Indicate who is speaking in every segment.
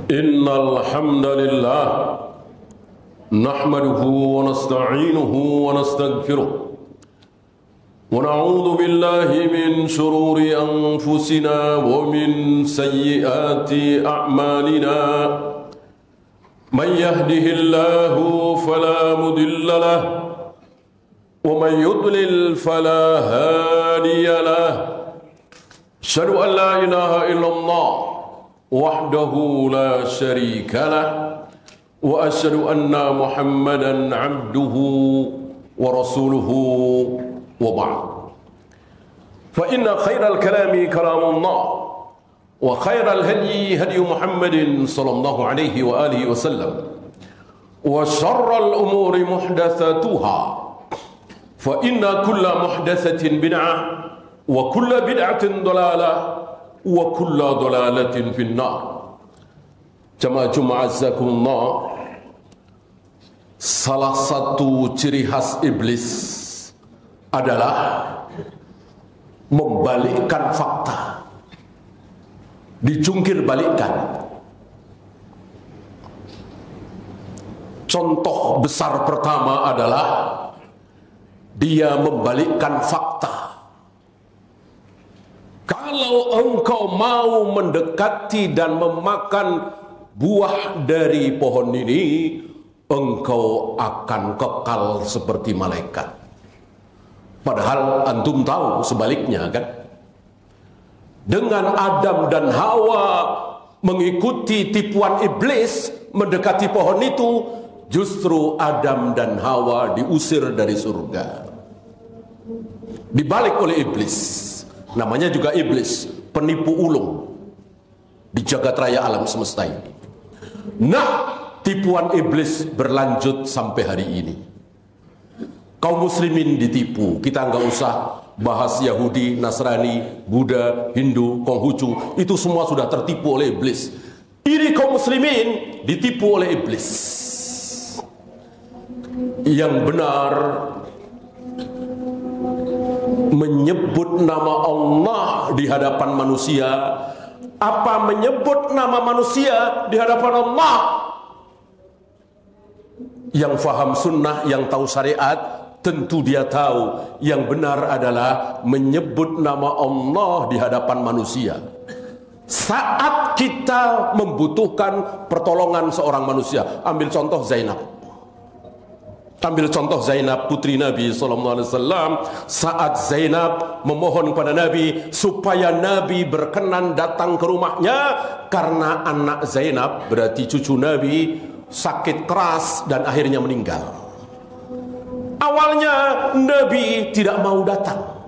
Speaker 1: Innal hamdalillah nahmaduhu wa nasta'inuhu wa nastaghfiruh wa na'udzu billahi min shururi anfusina wa min sayyiati a'malina. Man yahdihillahu fala mudilla lahu wa man yudlil fala hadiya lahu. Asyhadu an la ilaha illallah wahdahu la syarika lah wa asyhadu anna Muhammadan abduhu wa rasuluhu wa ba'd. Fa inna khairal kalami kalamullah wa khairal hadyi hadyu Muhammadin sallallahu alaihi wa alihi wasallam wa syarral umuri muhdatsatuha fa inna kulla muhdatsatin bid'ah wa kulla bid'atin dhalalah wa kulla dhalalatin finnar. Jamaah Jumat azakumullah, salah satu ciri khas iblis adalah membalikkan fakta, dijungkir balikkan. Contoh besar pertama adalah dia membalikkan fakta. Kalau engkau mau mendekati dan memakan buah dari pohon ini, engkau akan kekal seperti malaikat. Padahal antum tahu sebaliknya, kan? Dengan Adam dan Hawa mengikuti tipuan iblis mendekati pohon itu, justru Adam dan Hawa diusir dari surga, dibalik oleh iblis. Namanya juga iblis, penipu ulung di jagat raya alam semesta ini. Nah, tipuan iblis berlanjut sampai hari ini. Kaum muslimin ditipu. Kita nggak usah bahas Yahudi, Nasrani, Buddha, Hindu, Konghucu. Itu semua sudah tertipu oleh iblis. Ini kaum muslimin ditipu oleh iblis. Yang benar menyebut nama Allah di hadapan manusia, apa menyebut nama manusia di hadapan Allah? Yang faham sunnah, yang tahu syariat, tentu dia tahu yang benar adalah menyebut nama Allah di hadapan manusia. Saat kita membutuhkan pertolongan seorang manusia, ambil contoh Zainab. Ambil contoh Zainab, putri Nabi SAW. Saat Zainab memohon kepada Nabi supaya Nabi berkenan datang ke rumahnya, karena anak Zainab, berarti cucu Nabi, sakit keras dan akhirnya meninggal. Awalnya Nabi tidak mau datang,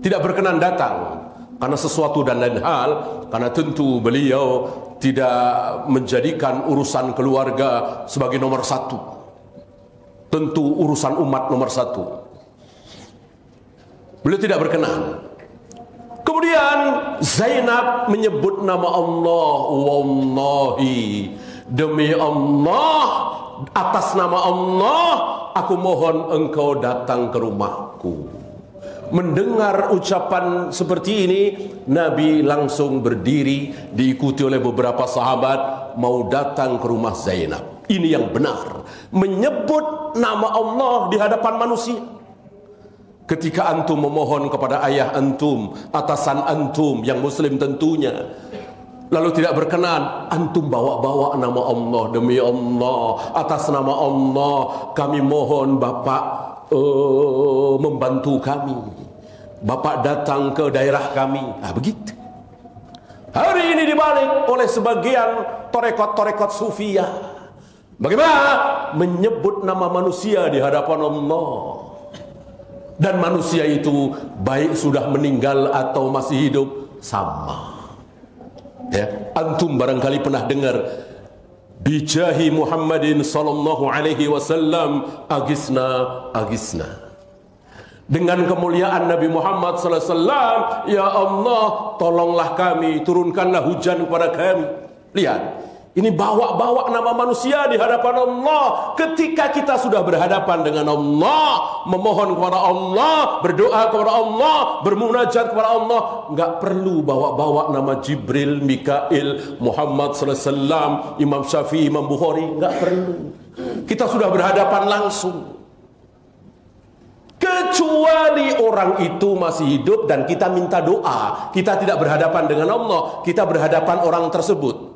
Speaker 1: tidak berkenan datang karena sesuatu dan lain hal, karena tentu beliau tidak menjadikan urusan keluarga sebagai nomor satu. Tentu urusan umat nomor satu. Beliau tidak berkenan. Kemudian Zainab menyebut nama Allah. Wallahi, demi Allah, atas nama Allah, aku mohon engkau datang ke rumahku. Mendengar ucapan seperti ini, Nabi langsung berdiri, diikuti oleh beberapa sahabat, mau datang ke rumah Zainab. Ini yang benar, menyebut nama Allah di hadapan manusia. Ketika antum memohon kepada ayah antum, atasan antum yang muslim tentunya, lalu tidak berkenan, antum bawa-bawa nama Allah. Demi Allah, atas nama Allah, kami mohon Bapak membantu kami, Bapak datang ke daerah kami. Nah, begitu. Hari ini dibalik oleh sebagian torekot-torekot sufiyah. Bagaimana menyebut nama manusia di hadapan Allah, dan manusia itu baik sudah meninggal atau masih hidup sama. Ya, antum barangkali pernah dengar bijahi Muhammadin sallallahu alaihi wasallam agisna agisna. Dengan kemuliaan Nabi Muhammad sallallahu alaihi wasallam, ya Allah, tolonglah kami, turunkanlah hujan kepada kami. Lihat, Ini bawa-bawa nama manusia di hadapan Allah. Ketika kita sudah berhadapan dengan Allah, memohon kepada Allah, berdoa kepada Allah, bermunajat kepada Allah, nggak perlu bawa-bawa nama Jibril, Mikail, Muhammad sallallahu alaihi wasallam, Imam Syafi'i, Imam Bukhari, nggak perlu. Kita sudah berhadapan langsung. Kecuali orang itu masih hidup dan kita minta doa, kita tidak berhadapan dengan Allah, kita berhadapan orang tersebut.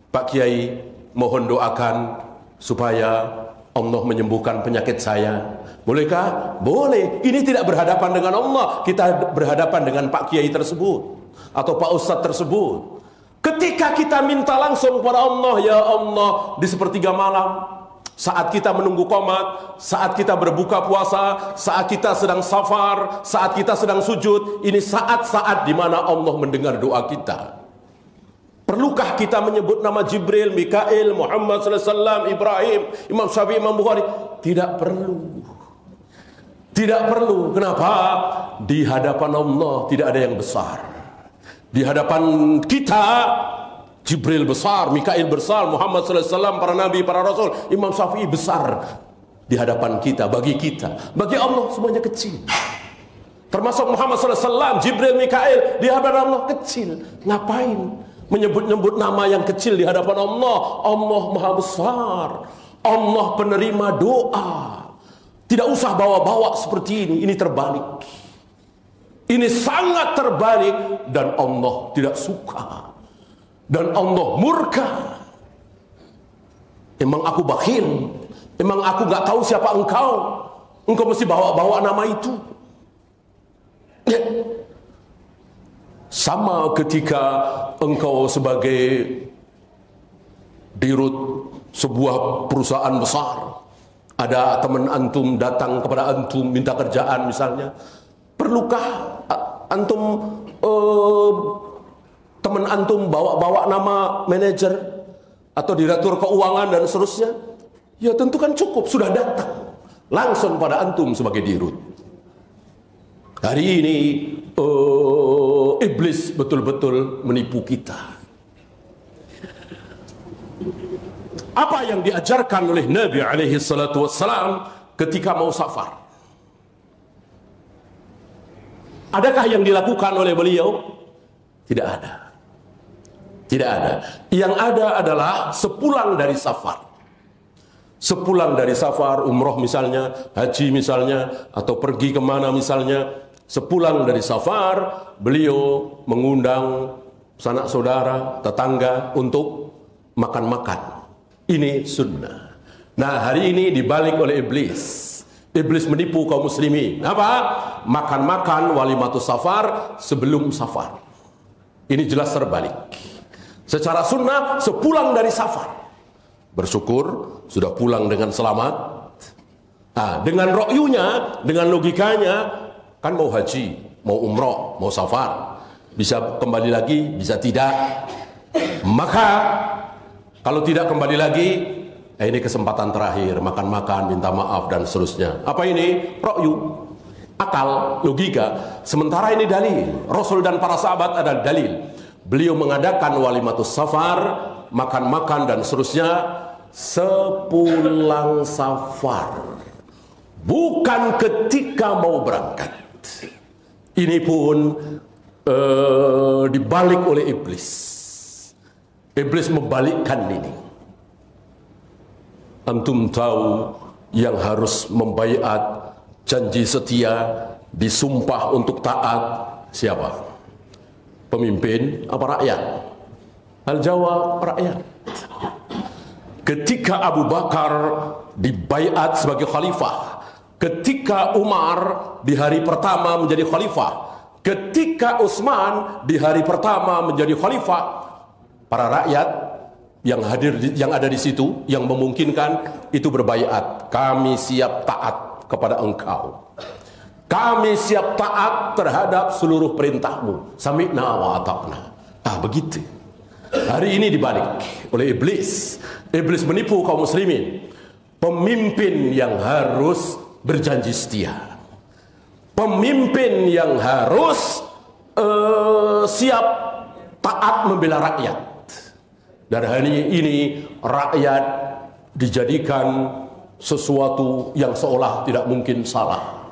Speaker 1: Pak Kiai, mohon doakan supaya Allah menyembuhkan penyakit saya. Bolehkah? Boleh. Ini tidak berhadapan dengan Allah, kita berhadapan dengan Pak Kiai tersebut atau Pak Ustadz tersebut. Ketika kita minta langsung kepada Allah, ya Allah, di sepertiga malam, saat kita menunggu qomat, saat kita berbuka puasa, saat kita sedang safar, saat kita sedang sujud, ini saat-saat di mana Allah mendengar doa kita. Perlukah kita menyebut nama Jibril, Mikail, Muhammad sallallahu alaihi wasallam, Ibrahim, Imam Syafi'i, Imam Bukhari? Tidak perlu. Tidak perlu. Kenapa? Di hadapan Allah tidak ada yang besar. Di hadapan kita Jibril besar, Mikail besar, Muhammad sallallahu alaihi wasallam, para nabi, para rasul, Imam Syafi'i besar di hadapan kita, bagi kita. Bagi Allah semuanya kecil. Termasuk Muhammad sallallahu alaihi wasallam, Jibril, Mikail di hadapan Allah kecil. Ngapain menyebut-nyebut nama yang kecil di hadapan Allah? Allah Maha Besar. Allah penerima doa. Tidak usah bawa-bawa seperti ini terbalik. Ini sangat terbalik dan Allah tidak suka. Dan Allah murka. Emang aku bakhil? Emang aku gak tahu siapa engkau? Engkau mesti bawa-bawa nama itu. Ya. Sama ketika engkau sebagai dirut sebuah perusahaan besar, ada teman antum datang kepada antum minta kerjaan misalnya, perlukah antum teman antum bawa-bawa nama manajer atau direktur keuangan dan seterusnya? Ya tentu kan cukup, sudah datang langsung pada antum sebagai dirut. Hari ini iblis betul-betul menipu kita. Apa yang diajarkan oleh Nabi alaihi salatu wassalam ketika mau safar? Adakah yang dilakukan oleh beliau? Tidak ada. Tidak ada. Yang ada adalah sepulang dari safar. Sepulang dari safar, umroh misalnya, haji misalnya, atau pergi kemana misalnya, sepulang dari safar, beliau mengundang sanak saudara, tetangga untuk makan-makan. Ini sunnah. Nah, hari ini dibalik oleh iblis. Iblis menipu kaum muslimin. Apa? Makan-makan walimatus safar sebelum safar. Ini jelas terbalik. Secara sunnah, sepulang dari safar, bersyukur sudah pulang dengan selamat. Nah, dengan ro'yunya, dengan logikanya, kan mau haji, mau umroh, mau safar, bisa kembali lagi, bisa tidak. Maka kalau tidak kembali lagi, ini kesempatan terakhir, makan-makan, minta maaf dan seterusnya. Apa ini? Ro'yu, akal, logika. Sementara ini dalil. Rasul dan para sahabat ada dalil. Beliau mengadakan walimatus safar, makan-makan dan seterusnya sepulang safar, bukan ketika mau berangkat. Ini pun dibalik oleh iblis. Iblis membalikkan ini. Antum tahu yang harus membaiat janji setia, disumpah untuk taat siapa? Pemimpin apa rakyat? Al-jawab rakyat. Ketika Abu Bakar dibaiat sebagai khalifah, ketika Umar di hari pertama menjadi khalifah, ketika Utsman di hari pertama menjadi khalifah, para rakyat yang hadir, yang ada di situ, yang memungkinkan itu berbaiat. Kami siap taat kepada engkau. Kami siap taat terhadap seluruh perintahmu. Sami'na wa ata'na. Begitu. Hari ini dibalik oleh iblis. Iblis menipu kaum muslimin. Pemimpin yang harus berjanji setia. Pemimpin yang harus siap taat membela rakyat. Dan hari ini rakyat dijadikan sesuatu yang seolah tidak mungkin salah.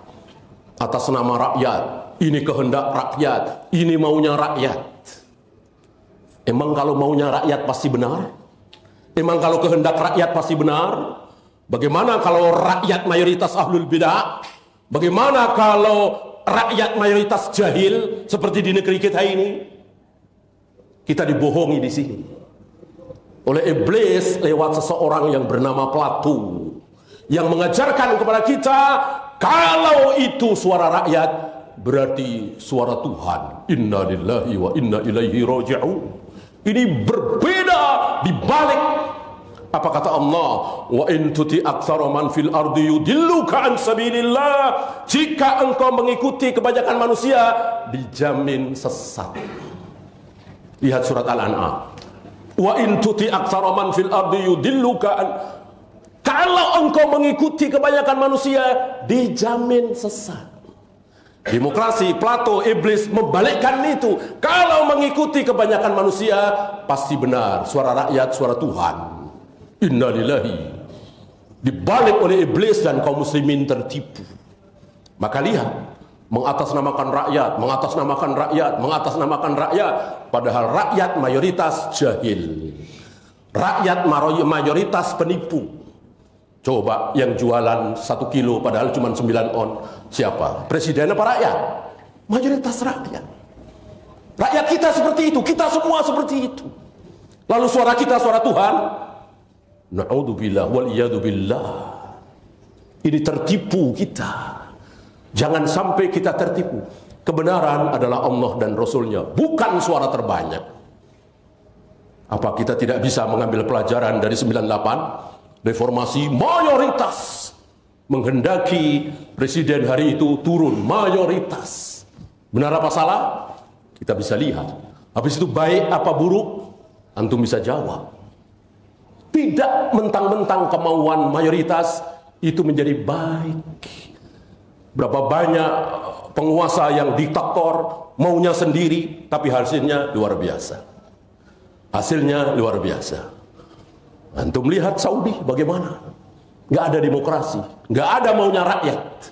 Speaker 1: Atas nama rakyat, ini kehendak rakyat, ini maunya rakyat. Emang kalau maunya rakyat pasti benar? Emang kalau kehendak rakyat pasti benar? Bagaimana kalau rakyat mayoritas ahlul bidah? Bagaimana kalau rakyat mayoritas jahil seperti di negeri kita ini? Kita dibohongi di sini oleh iblis lewat seseorang yang bernama Plato, yang mengajarkan kepada kita kalau itu suara rakyat berarti suara Tuhan. Inna lillahi wa inna ilaihi raji'un. Ini berbeda dibalik apa kata Allah, wa in tuti aktsara man fil ardi yudilluka an sabilillah. Jika engkau mengikuti kebanyakan manusia dijamin sesat. Lihat surat Al-An'am. Wa in tuti aktsara man fil ardi yudilluka an. Kalau engkau mengikuti kebanyakan manusia dijamin sesat. Demokrasi, Plato, iblis membalikkan itu. Kalau mengikuti kebanyakan manusia pasti benar, suara rakyat, suara Tuhan. Innalillahi. Dibalik oleh iblis dan kaum muslimin tertipu. Maka lihat, mengatasnamakan rakyat, mengatasnamakan rakyat, mengatasnamakan rakyat, padahal rakyat mayoritas jahil. Rakyat mayoritas penipu. Coba yang jualan 1 kilo padahal cuma 9 on. Siapa? Presiden apa rakyat? Mayoritas rakyat. Rakyat kita seperti itu, kita semua seperti itu. Lalu suara kita suara Tuhan. Na'udzubillah wal iyadzubillah. Ini tertipu kita. Jangan sampai kita tertipu. Kebenaran adalah Allah dan Rasulnya, bukan suara terbanyak. Apa kita tidak bisa mengambil pelajaran dari 98? Reformasi mayoritas menghendaki presiden hari itu turun, mayoritas. Benar apa salah? Kita bisa lihat. Habis itu baik apa buruk? Antum bisa jawab. Tidak mentang-mentang kemauan mayoritas itu menjadi baik. Berapa banyak penguasa yang diktator maunya sendiri, tapi hasilnya luar biasa. Hasilnya luar biasa. Antum lihat Saudi bagaimana? Nggak ada demokrasi, nggak ada maunya rakyat.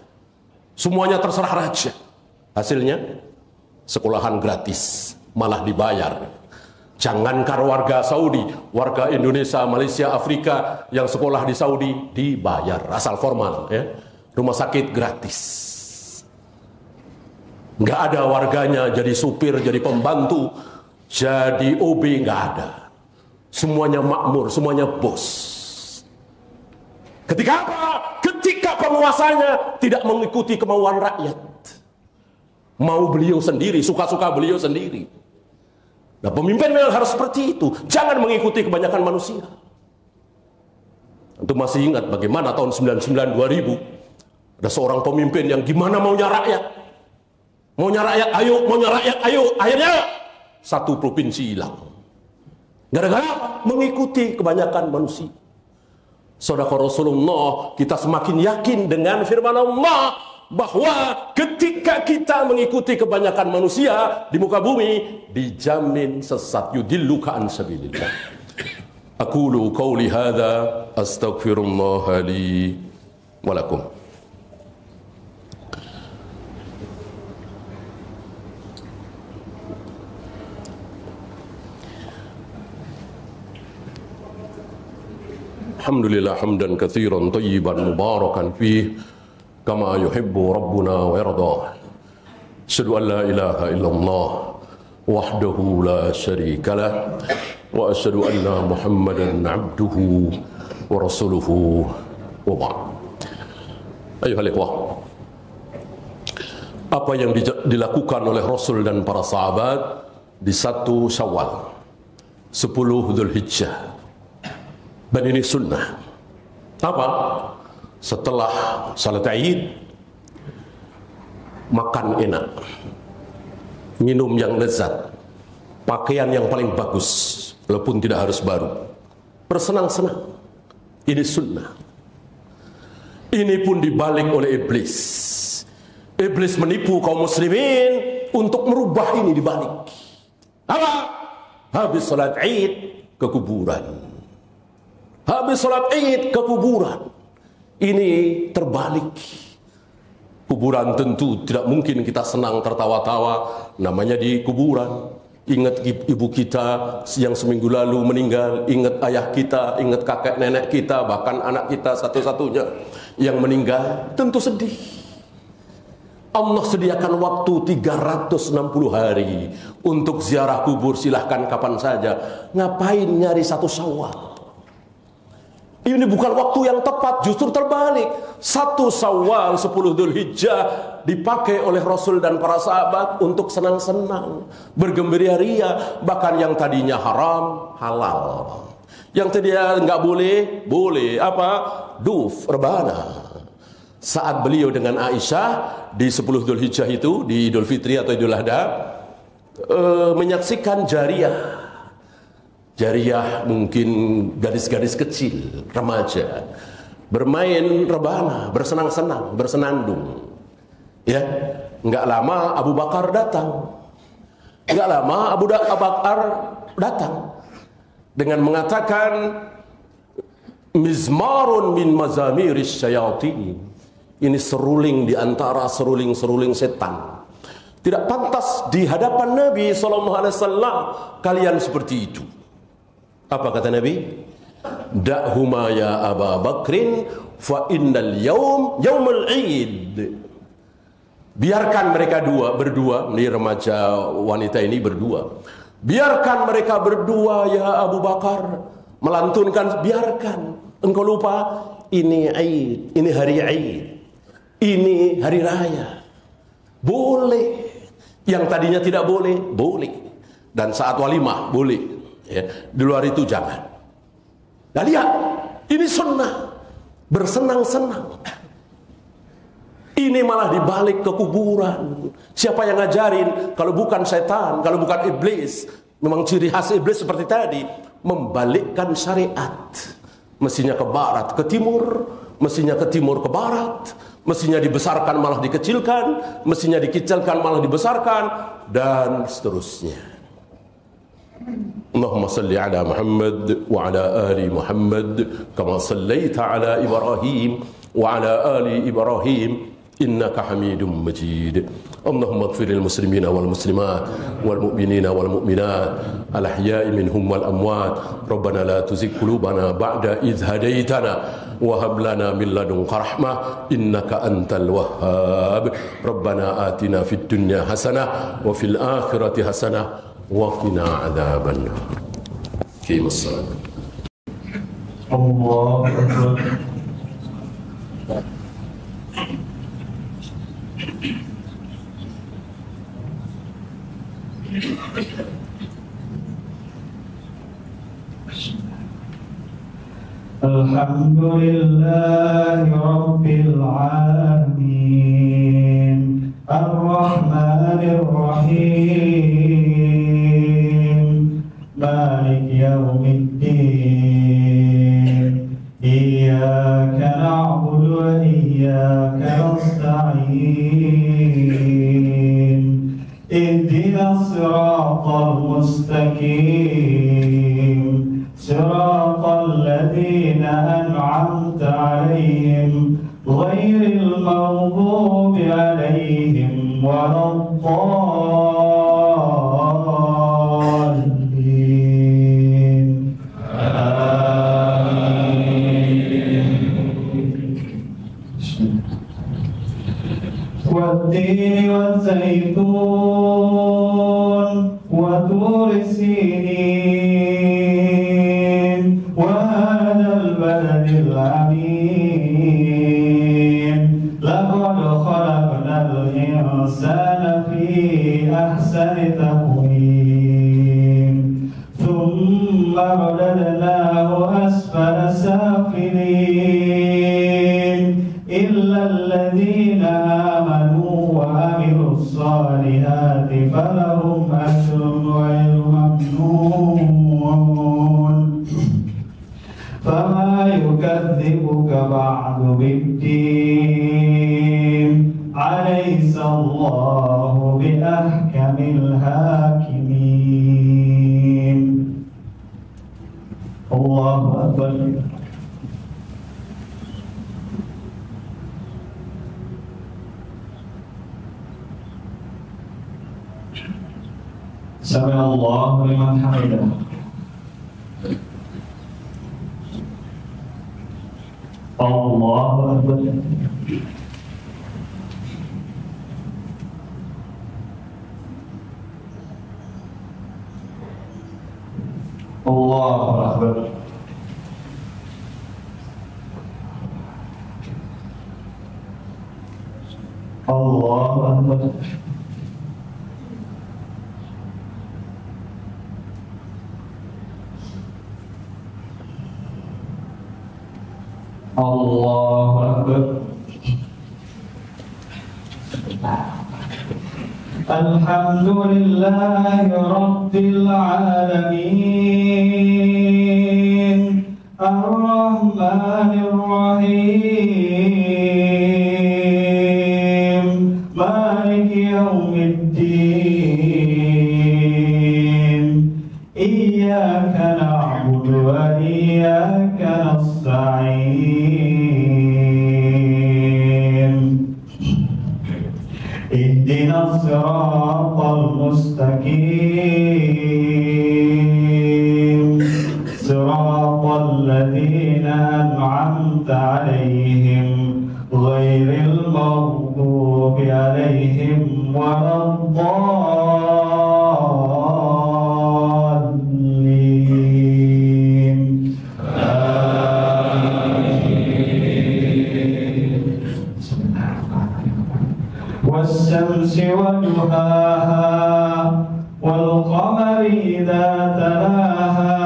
Speaker 1: Semuanya terserah raja. Hasilnya sekolahan gratis, malah dibayar. Jangankan warga Saudi, warga Indonesia, Malaysia, Afrika yang sekolah di Saudi dibayar asal formal, ya. Rumah sakit gratis. Nggak ada warganya jadi supir, jadi pembantu, jadi OB, nggak ada. Semuanya makmur, semuanya bos. Ketika apa? Ketika penguasanya tidak mengikuti kemauan rakyat. Mau beliau sendiri, suka-suka beliau sendiri. Nah, pemimpin memang harus seperti itu. Jangan mengikuti kebanyakan manusia. Untuk masih ingat bagaimana tahun 99-2000 ada seorang pemimpin yang gimana maunya rakyat. Maunya rakyat, ayo, maunya rakyat, ayo. Akhirnya satu provinsi hilang. Gara-gara apa? Mengikuti kebanyakan manusia. Saudara Rasulullah, kita semakin yakin dengan firman Allah bahwa ketika kita mengikuti kebanyakan manusia di muka bumi, dijamin sesat. Yudilluka an sabilillah. Aqulu qawli hadza astaghfirullah li wa lakum. Alhamdulillah hamdan katsiran thayyiban mubarakan fih kama yuhibbu rabbuna wa yarda. Asyhadu an la ilaha illallah wahdahu la syarika lah wa asyhadu anna Muhammadan abduhu wa rasuluhu wa ba'd. Ayuhal ikhwah, apa yang dilakukan oleh Rasul dan para sahabat di 1 Syawal 10 Dzulhijjah, dan ini sunnah. Apa? Setelah salat Id, makan enak, minum yang lezat, pakaian yang paling bagus, walaupun tidak harus baru, bersenang-senang. Ini sunnah. Ini pun dibalik oleh iblis. Iblis menipu kaum muslimin untuk merubah ini dibalik. Apa? Habis salat Id, ke kuburan. Habis sholat Id ke kuburan. Ini terbalik. Kuburan tentu tidak mungkin kita senang tertawa-tawa, namanya di kuburan. Ingat ibu kita yang seminggu lalu meninggal, ingat ayah kita, ingat kakek nenek kita, bahkan anak kita satu-satunya yang meninggal, tentu sedih. Allah sediakan waktu 360 hari untuk ziarah kubur, silahkan kapan saja. Ngapain nyari 1 Syawal? Ini bukan waktu yang tepat, justru terbalik. 1 Syawal 10 Dzulhijjah dipakai oleh Rasul dan para sahabat untuk senang-senang, bergembira-ria, bahkan yang tadinya haram halal. Yang tadinya nggak boleh, boleh. Apa? Duf, rebana. Saat beliau dengan Aisyah di 10 Dzulhijjah itu, di Idul Fitri atau Idul Adha, menyaksikan jariyah. Jariyah mungkin gadis-gadis kecil, remaja, bermain rebana, bersenang-senang, bersenandung. Ya, nggak lama Abu Bakar datang. Nggak lama Abu Bakar datang dengan mengatakan, mizmarun min mazamiris syayatin. Ini seruling di antara seruling-seruling setan. Tidak pantas di hadapan Nabi SAW kalian seperti itu. Apa kata Nabi? Da'huma ya Aba Bakrin fa innal yaumul Eid. Biarkan mereka berdua, ini remaja wanita ini berdua. Biarkan mereka berdua ya Abu Bakar melantunkan, biarkan. Engkau lupa ini Eid, ini hari Eid. Ini hari raya. Boleh. Yang tadinya tidak boleh, boleh. Dan saat walimah boleh. Ya, di luar itu jangan. Nah lihat, ini sunnah, bersenang-senang. Ini malah dibalik ke kuburan. Siapa yang ngajarin? Kalau bukan setan, kalau bukan iblis. Memang ciri khas iblis seperti tadi, membalikkan syariat. Mestinya ke barat, ke timur. Mestinya ke timur, ke barat. Mestinya dibesarkan malah dikecilkan. Mestinya dikecilkan malah dibesarkan. Dan seterusnya. Allahumma salli ala Muhammad wa ala ali Muhammad kama sallaita ala Ibrahim wa ala ali Ibrahim innaka Hamidum Majid. Allahumma ighfir lil muslimina wal muslimat wal mu'minina wal mu'minat al ahya'i minhum wal amwat. Rabbana la tuzigh qulubana ba'da idh hadaitana wa hab lana min ladunka rahmah innaka antal wahhab. Rabbana atina fid dunya hasanah wa fil akhirati hasanah وقنا عذاب النار. قيم الصلاة.
Speaker 2: الله أكبر. الحمد لله رب العالمين الرحمن الرحيم مالك يوم الدين إياك نعبد وإياك نستعين اهدنا الصراط المستقيم صراط الذين أنعمت عليهم غير المغضوب عليهم ولا الضالين آمين. والتين والزيتون وطور سينين وهذا البلد الأمين لقد خلقنا الإنسان في أحسن تقويم ثم رددناه أسفل سافلين إلا الذين آمنوا وعملوا الصالحات فلهم أجر غير ممنون فما يكذبك بعد بالدين أليس الله بأحكم الحاكمين أكبر. سمع الله لمن حمده. الله أكبر. الله أكبر. الله أكبر. الله أكبر. الحمد لله رب العالمين الرحمن الرحيم مالك يوم الدين إياك نعبد وإياك نستعين اهدنا الصراط المستقيم صراط الذين أنعمت عليهم غير المغضوب عليهم ولا الضالين والشمس وضحاها والقمر إذا تلاها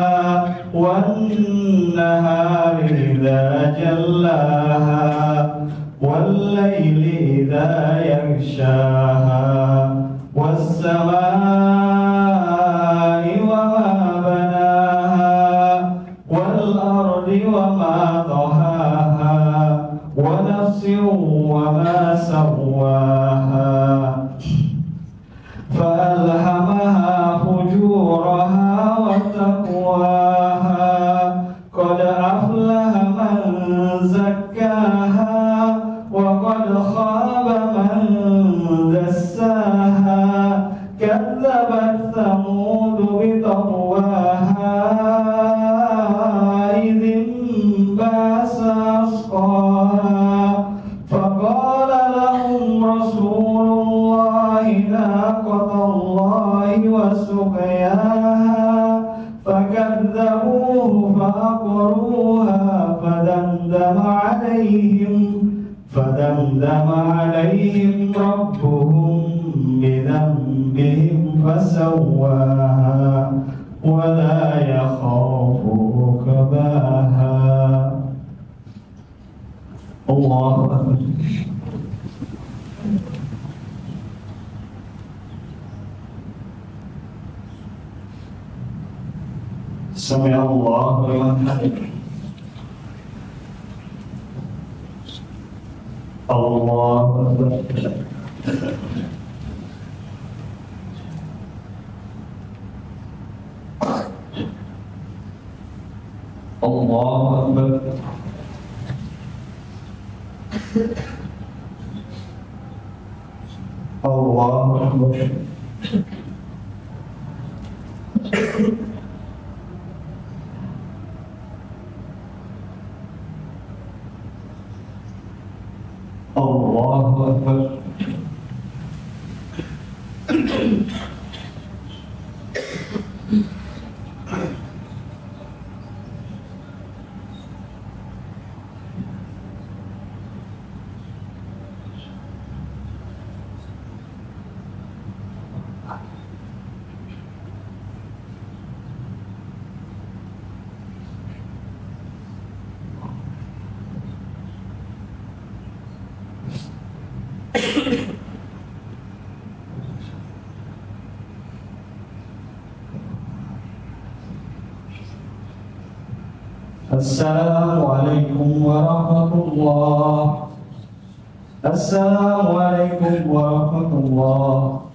Speaker 2: والنهار إذا جلاها والليل إذا يغشاها والسماء وما بناها والأرض وما طحاها ونفس وما سواها فألهمها فجورها وتقواها قد أفلح من زكاها وقد خاب من دساها كذبت ثمود بطغواها إذ انبعث أشقاها فقال لهم رسول الله ناقة الله وسقياها فكذبوه فعقروها فدمدم عليهم ربهم بذنبهم فسواها ولا يخاف عقباها. الله أكبر. سمع الله لمن حمده. الله أكبر. الله أكبر. الله أكبر. الله أكبر. السلام عليكم ورحمة الله. السلام عليكم ورحمة الله.